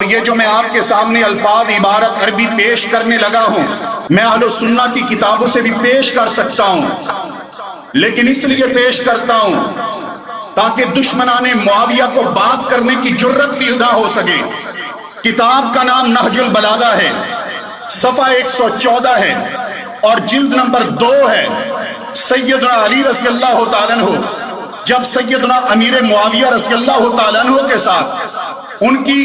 یہ جو میں آپ کے سامنے الفاظ عبارت عربی پیش کرنے لگا ہوں، میں اہل سنہ کی کتابوں سے بھی پیش کر سکتا ہوں، لیکن اس لیے پیش کرتا ہوں تاکہ دشمنان معاویہ کو بات کرنے کی جرت بھی ادا ہو سکے۔ کتاب کا نام نہج البلاغہ ہے، صفحہ 114 ہے اور جلد نمبر 2 ہے۔ سیدنا علی رضی اللہ تعالیٰ عنہ جب سیدنا امیر معاویہ رضی اللہ تعالیٰ عنہ کے ساتھ ان کی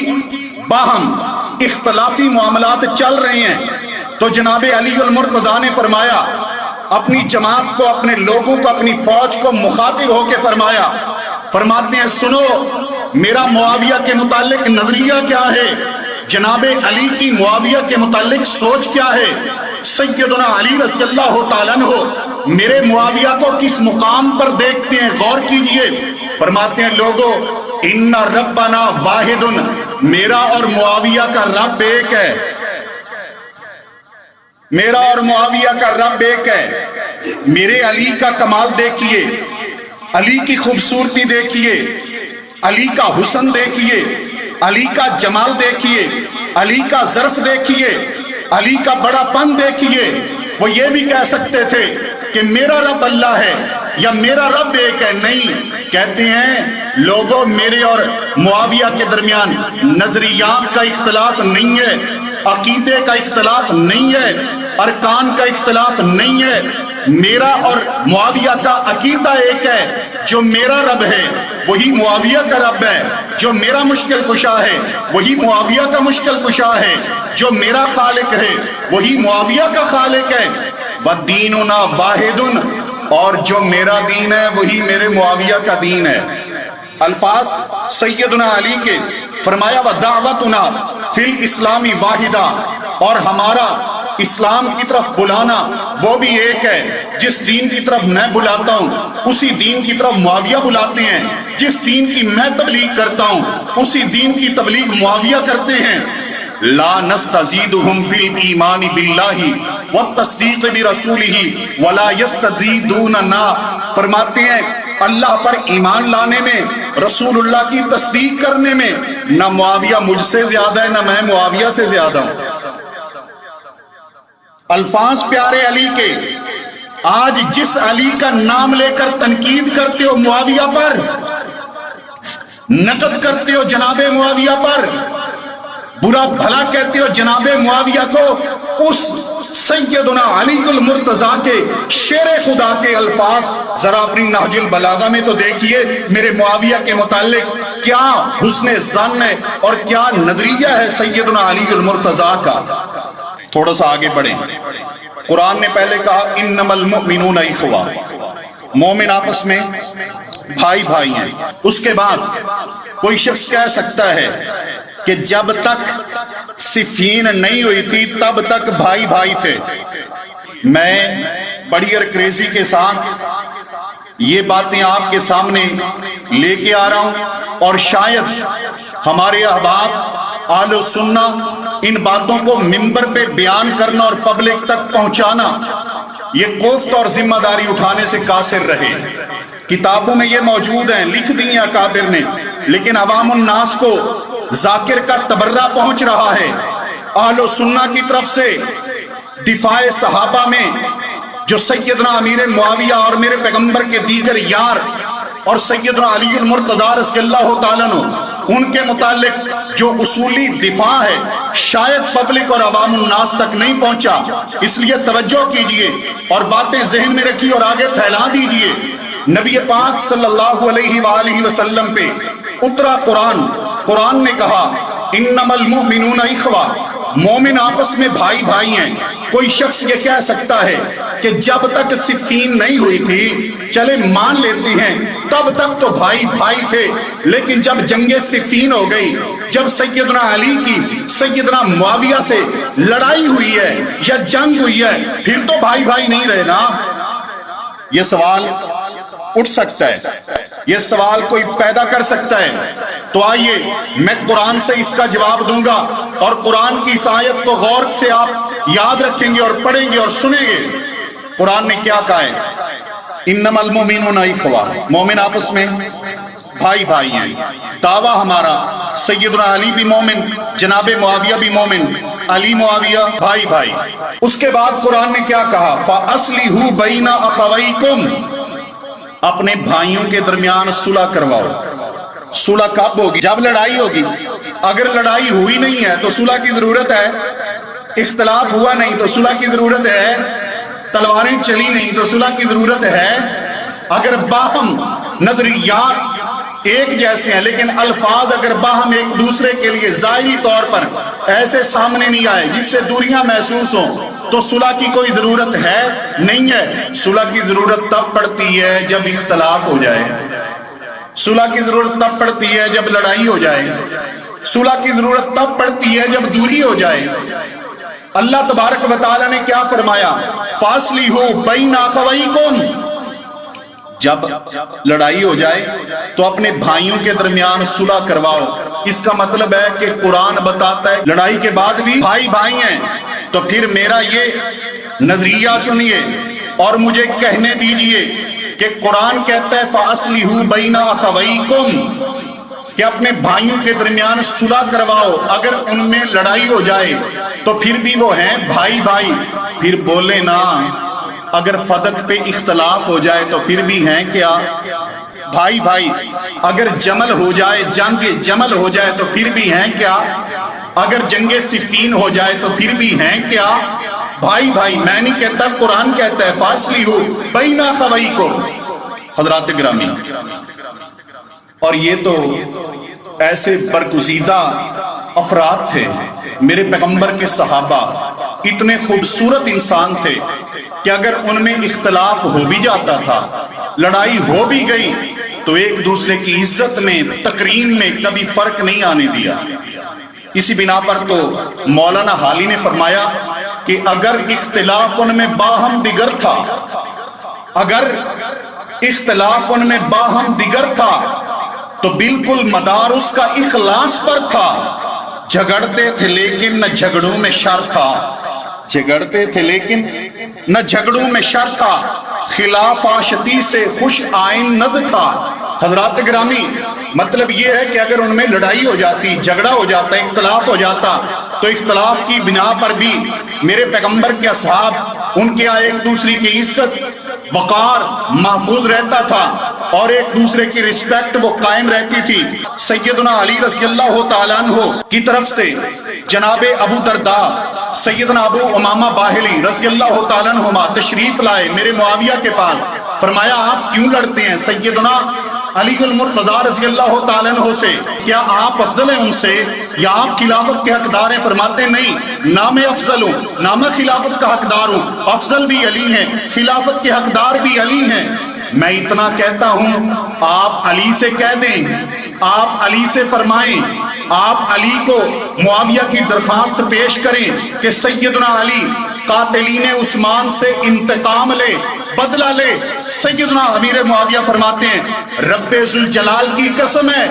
باہم اختلافی معاملات چل رہے ہیں تو جناب علی المرتضیٰ نے فرمایا، اپنی جماعت کو، اپنے لوگوں کو، اپنی فوج کو مخاطب ہو کے فرماتے ہیں سنو میرا معاویہ کے متعلق نظریہ کیا ہے، جناب علی کی معاویہ کے متعلق سوچ کیا ہے۔ سیدنا علی رضی اللہ تعالیٰ عنہ میرے معاویہ کو کس مقام پر دیکھتے ہیں، غور کیجئے۔ فرماتے ہیں لوگو ان ربنا واحد، میرا اور معاویہ کا رب ایک ہے، میرا اور معاویہ کا رب ایک ہے۔ میرے علی کا کمال دیکھیے، علی کی خوبصورتی دیکھیے، علی کا حسن دیکھیے، علی کا جمال دیکھیے، علی کا ظرف دیکھیے، علی کا بڑا پن دیکھیے۔ وہ یہ بھی کہہ سکتے تھے کہ میرا رب اللہ ہے یا میرا رب ایک ہے، نہیں، کہتے ہیں لوگوں میرے اور معاویہ کے درمیان نظریات کا اختلاف نہیں ہے، عقیدے کا اختلاف نہیں ہے، ارکان کا اختلاف نہیں ہے، میرا اور معاویہ کا عقیدہ ایک ہے، جو میرا رب ہے وہی معاویہ کا رب ہے، جو میرا مشکل کشا ہے وہی معاویہ کا مشکل کشا ہے، جو میرا خالق ہے وہی معاویہ کا خالق ہے۔ وَدِّینُنَا وَاحِدٌ، اور جو میرا دین ہے وہی میرے معاویہ کا دین ہے۔ الفاظ سیدنا علی کے، فرمایا وَدَعْوَتُنَا فِي الْإِسْلَامِ وَاحِدًا، اور ہمارا اسلام کی طرف بلانا وہ بھی ایک ہے، جس دین کی طرف میں بلاتا ہوں اسی دین کی طرف معاویہ بلاتے ہیں، جس دین کی میں تبلیغ کرتا ہوں اسی دین کی تبلیغ معاویہ کرتے ہیں۔ لا نستزیدہم فی الایمان باللہ والتصدیق برسولہ ولا یستزیدوننا، فرماتے ہیں اللہ پر ایمان لانے میں، رسول اللہ کی تصدیق کرنے میں نہ معاویہ مجھ سے زیادہ ہے نہ میں معاویہ سے زیادہ ہوں۔ الفاظ پیارے علی کے، آج جس علی کا نام لے کر تنقید کرتے ہو معاویہ پر، نقد کرتے ہو جناب معاویہ پر، برا بھلا کہتے ہو جناب معاویہ کو، اس سیدنا علی المرتضیٰ کے شیر خدا کے الفاظ ذرا اپنی نہج البلاغہ میں تو دیکھیے، میرے معاویہ کے متعلق کیا حسن ظن ہے اور کیا نظریہ ہے سیدنا علی المرتضیٰ کا۔ تھوڑا سا آگے بڑھیں، قرآن نے پہلے کہا انما المؤمنون اخوہ، مومن آپس میں بھائی بھائی ہیں۔ اس کے بعد کوئی شخص کہہ سکتا ہے کہ جب تک صفین نہیں ہوئی تھی تب تک بھائی بھائی تھے۔ میں بڑی انکریزی کے ساتھ یہ باتیں آپ کے سامنے لے کے آ رہا ہوں، اور شاید ہمارے احباب اہل سنہ ان باتوں کو ممبر پہ بیان کرنا اور پبلک تک پہنچانا یہ کوفت اور ذمہ داری اٹھانے سے قاصر رہے۔ کتابوں میں یہ موجود ہیں، لکھ دی ہیں اکابر نے، لیکن عوام الناس کو ذاکر کا تبرہ پہنچ رہا ہے۔ اہل سنہ کی طرف سے دفاع صحابہ میں جو سیدنا امیر معاویہ اور میرے پیغمبر کے دیگر یار اور سیدنا علی المرتضیٰ رضی اللہ تعالیٰ عنہ ان کے متعلق جو اصولی دفاع ہے، شاید پبلک اور عوام الناس تک نہیں پہنچا، اس لیے توجہ کیجئے اور باتیں ذہن میں رکھیے اور آگے پھیلا دیجئے۔ نبی پاک صلی اللہ علیہ وآلہ وسلم پہ اترا قرآن نے کہا انما المؤمنون اخوہ، مومن آپس میں بھائی بھائی ہیں۔ کوئی شخص یہ کہہ سکتا ہے کہ جب تک صفین نہیں ہوئی تھی، چلے مان لیتے ہیں تب تک تو بھائی بھائی تھے، لیکن جب جنگ صفین ہو گئی، جب سیدنا علی کی سیدنا معاویہ سے لڑائی ہوئی ہے یا جنگ ہوئی ہے، پھر تو بھائی بھائی نہیں رہے نا۔ یہ سوال اٹھ سکتا ہے، یہ سوال کوئی پیدا کر سکتا ہے، تو آئیے میں قرآن سے اس کا جواب دوں گا، اور قرآن کی اس آیت کو غور سے آپ یاد رکھیں گے اور پڑھیں گے اور سنیں گے۔ قرآن نے کیا کہا ہے؟ انما المؤمنون اخوہ، مومن آپس میں بھائی بھائی ہیں۔ دعویٰ ہمارا سیدنا علی بھی مومن، جناب معاویہ بھی مومن، علی معاویہ بھائی بھائی۔ اس کے بعد قرآن نے کیا کہا؟ فَأَصْلِحُوا بَيْنَ أَخَوَيْكُمْ، اپنے بھائیوں کے درمیان صلح کرواؤ۔ صلح کب ہوگی؟ جب لڑائی ہوگی۔ اگر لڑائی ہوئی نہیں ہے تو صلح کی ضرورت ہے، اختلاف ہوا نہیں تو صلح کی ضرورت ہے، تلواریں چلی نہیں تو صلح کی ضرورت ہے۔ اگر باہم نظریات ایک جیسے ہیں لیکن الفاظ اگر باہم ایک دوسرے کے لیے ظاہری طور پر ایسے سامنے نہیں آئے جس سے دوریاں محسوس ہوں تو صلح کی کوئی ضرورت ہے نہیں ہے۔ صلح کی ضرورت تب پڑتی ہے جب اختلاف ہو جائے، صلح کی ضرورت تب پڑتی ہے جب لڑائی ہو جائے، صلح کی ضرورت تب پڑتی ہے جب دوری ہو جائے۔ اللہ تبارک و تعالی نے کیا فرمایا؟ فَأَصْلِحُوا بَيْنَ أَخَوَيْكُمْ، جب لڑائی ہو جائے تو اپنے بھائیوں کے درمیان صلح کرواؤ۔ اس کا مطلب ہے کہ قرآن بتاتا ہے لڑائی کے بعد بھی بھائی بھائی ہیں، تو پھر میرا یہ نظریہ سنیے اور مجھے کہنے دیجئے کہ قرآن کہتا ہے فَأَصْلِحُوا بَيْنَ أَخَوَيْكُمْ، کہ اپنے بھائیوں کے درمیان صلح کرواؤ۔ اگر ان میں لڑائی ہو جائے تو پھر بھی وہ ہیں بھائی بھائی۔ پھر بولے نا اگر فدق پہ اختلاف ہو جائے تو پھر بھی ہیں کیا؟ بھائی بھائی۔ اگر جمل ہو جائے، جنگ جمل ہو جائے تو پھر بھی ہیں کیا؟ اگر جنگ صفین ہو جائے تو پھر بھی ہیں کیا؟ بھائی بھائی۔ میں نہیں کہتا، قرآن کہتا ہے فَأَصْلِحُوا بَيْنَ أَخَوَيْكُمْ۔ حضرات گرامی، اور یہ تو ایسے برگزیدہ افراد تھے، میرے پیغمبر کے صحابہ اتنے خوبصورت انسان تھے کہ اگر ان میں اختلاف ہو بھی جاتا تھا، لڑائی ہو بھی گئی تو ایک دوسرے کی عزت میں، تکریم میں کبھی فرق نہیں آنے دیا۔ اسی بنا پر تو مولانا حالی نے فرمایا کہ اگر اختلاف ان میں باہم دیگر تھا، اگر اختلاف ان میں باہم دیگر تھا تو بالکل مدار اس کا اخلاص پر تھا۔ جھگڑتے تھے لیکن نہ جھگڑوں میں شر تھا، جھگڑتے تھے لیکن نہ جھگڑوں میں شر تھا، خلاف آشتی سے خوش آئند تھا۔ حضرات گرامی، مطلب یہ ہے کہ اگر ان میں لڑائی ہو جاتی، جھگڑا ہو جاتا، اختلاف ہو جاتا تو اختلاف کی بنا پر بھی میرے پیغمبر کے اصحاب، ان کے ایک دوسرے کی عزت وقار محفوظ رہتا تھا اور ایک دوسرے کی رسپیکٹ وہ قائم رہتی تھی۔ سیدنا علی رضی اللہ تعالیٰ عنہ کی طرف سے جناب ابو درداء سیدنا ابو امامہ باہلی رضی اللہ تعالیٰ عنہما تشریف لائے میرے معاویہ کے پاس۔ فرمایا آپ کیوں لڑتے ہیں خلیفہ علی المرتضیٰ رضی اللہ تعالیٰ عنہ سے؟ کیا آپ افضل ہیں ان سے یا آپ خلافت کے حقدار ہیں؟ فرماتے نہیں، نہ میں افضل ہوں نہ میں خلافت کا حقدار ہوں، افضل بھی علی ہیں، خلافت کے حقدار بھی علی ہیں۔ میں اتنا کہتا ہوں آپ علی سے کہہ دیں، آپ علی سے فرمائیں، آپ علی کو معاویہ کی درخواست پیش کریں کہ سیدنا علی قاتلین عثمان سے انتقام لے، بدلہ لے۔ سیدنا امیر معاویہ فرماتے ہیں رب ذوالجلال کی قسم ہے،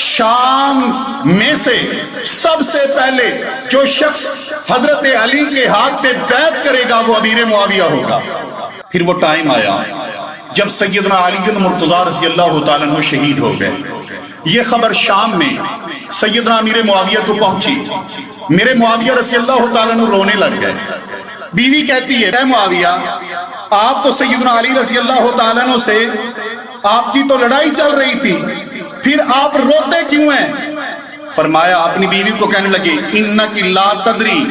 شام میں سے سب سے پہلے جو شخص حضرت علی کے ہاتھ پہ بیعت کرے گا وہ امیر معاویہ ہوگا۔ پھر وہ ٹائم آیا جب سیدنا علی المرتضیٰ رضی اللہ تعالیٰ عنہ شہید ہو گئے۔ یہ خبر شام میں سیدنا امیر معاویہ کو پہنچی، میرے معاویہ رضی اللہ تعالیٰ عنہ رونے لگ گئے۔ بیوی کہتی ہے اے معاویہ، آپ تو سیدنا علی رضی اللہ تعالیٰ عنہ سے آپ کی تو لڑائی چل رہی تھی، پھر آپ روتے کیوں ہیں؟ فرمایا اپنی بیوی کو کہنے لگے انک لا تدری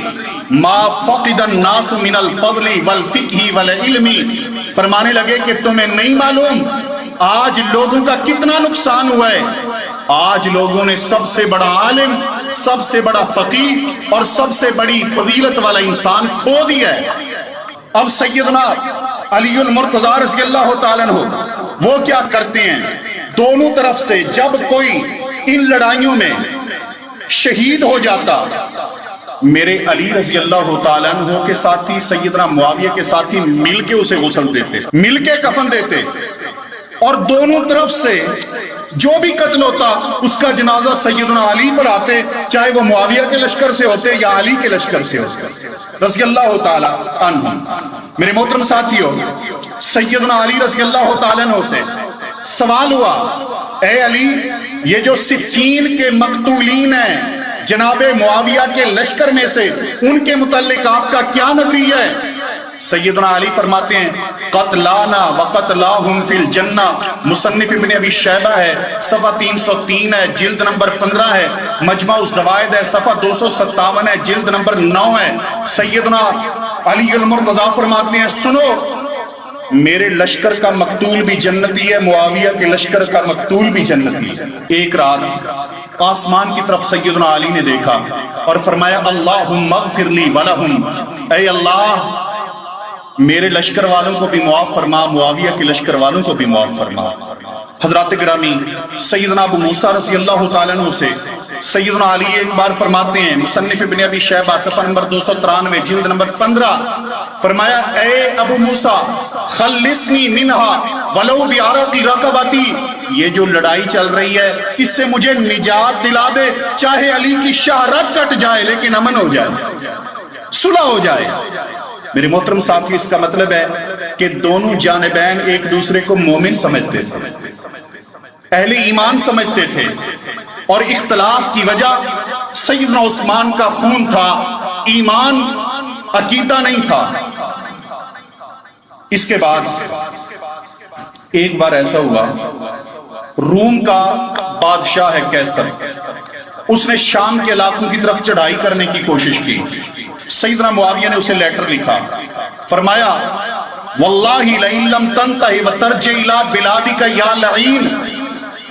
ما فقد الناس من الفضل والفقہ والعلم۔ فرمانے لگے کہ تمہیں نہیں معلوم آج لوگوں کا کتنا نقصان ہوا ہے۔ آج لوگوں نے سب سے بڑا عالم، سب سے بڑا فقیہ اور سب سے بڑی فضیلت والا انسان کھو دیا ہے۔ اب سیدنا علی المرتضیٰ رضی اللہ تعالیٰ عنہ وہ کیا کرتے ہیں، دونوں طرف سے جب کوئی ان لڑائیوں میں شہید ہو جاتا، میرے علی رضی اللہ تعالیٰ عنہ کے ساتھی سیدنا معاویہ کے ساتھی مل کے اسے غسل دیتے، مل کے کفن دیتے، اور دونوں طرف سے جو بھی قتل ہوتا اس کا جنازہ سیدنا علی پر آتے، چاہے وہ معاویہ کے لشکر سے ہوتے یا علی کے لشکر سے ہوتے رضی اللہ تعالیٰ عنہ۔ میرے محترم ساتھیو، سیدنا علی رضی اللہ تعالیٰ عنہ سے سوال ہوا اے علی یہ جو صفین کے مقتولین ہیں جناب معاویہ کے لشکر میں سے، ان کے متعلق آپ کا کیا نظریہ ہے؟ سیدنا علی فرماتے ہیں قتلانا وقتلاہم فی الجنہ، مصنف ابن ابی شیبہ ہے، صفحہ 303 ہے، جلد نمبر 15 ہے، مجمع الزوائد ہے، صفحہ 257 ہے، جلد نمبر 9 ہے۔ سیدنا علی المرتضیٰ فرماتے ہیں سنو، میرے لشکر کا مقتول بھی جنتی ہے، معاویہ کے لشکر کا مقتول بھی جنتی ہے۔ ایک رات آسمان کی طرف سیدنا علی نے دیکھا اور فرمایا اللہم اغفر لی ولہم، اے اللہ میرے لشکر والوں کو بھی معاف فرما، معاویہ کے لشکر والوں کو بھی معاف فرما۔ حضرات گرامی، سیدنا ابو موسیٰ رضی اللہ تعالیٰ عنہ سے سیدنا علی ایک بار فرماتے ہیں، مصنف ابن ابی شیبہ صفحہ نمبر 293 جلد نمبر 15، فرمایا اے ابو موسیٰ خلصنی منہا ولو بعرقی رقبتی، یہ جو لڑائی چل رہی ہے اس سے مجھے نجات دلا دے، چاہے علی کی شہرت کٹ جائے لیکن امن ہو جائے، صلح ہو جائے۔ میرے محترم ساتھی، اس کا مطلب ہے کہ دونوں جانبین ایک دوسرے کو مومن سمجھتے تھے، اہل ایمان سمجھتے تھے، اور اختلاف کی وجہ سیدنا عثمان کا خون تھا، ایمان عقیدہ نہیں تھا۔ اس کے بعد ایک بار ایسا ہوا، روم کا بادشاہ ہے کیسر، اس نے شام کے علاقوں کی طرف چڑھائی کرنے کی کوشش کی۔ سیدنا معاویہ نے اسے لیٹر لکھا، فرمایا واللہ لئن لم تنتہی وترجع الی بلادک یا لعین،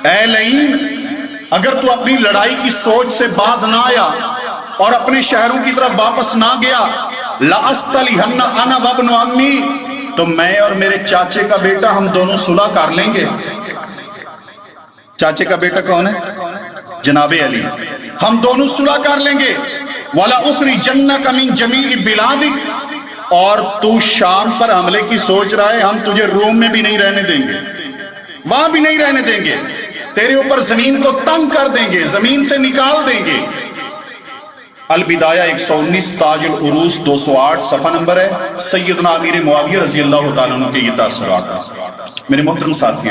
اے لعین اگر تو اپنی لڑائی کی سوچ سے باز نہ آیا اور اپنے شہروں کی طرف واپس نہ گیا، لأصطلحن انا وابن عمی، تو میں اور میرے چاچے کا بیٹا ہم دونوں صلح کر لیں گے۔ چاچے کا بیٹا کون ہے؟ جناب علی، ہم دونوں صلح کر لیں گے۔ وَلَأُخْرِجَنَّكَ مِن جَمِيعِ بِلَادِكَ، اور تو شام پر حملے کی سوچ رہا ہے، ہم تجھے روم میں بھی نہیں رہنے دیں گے، وہاں بھی نہیں رہنے دیں گے، تیرے اوپر زمین کو تنگ کر دیں گے، زمین سے نکال دیں گے۔ البدایہ 119 تاج العروس 208 صفحہ نمبر ہے، سیدنا امیر معاویہ رضی اللہ تعالیٰ عنہ کے یہ تاثرات۔ میرے محترم ساتھیو،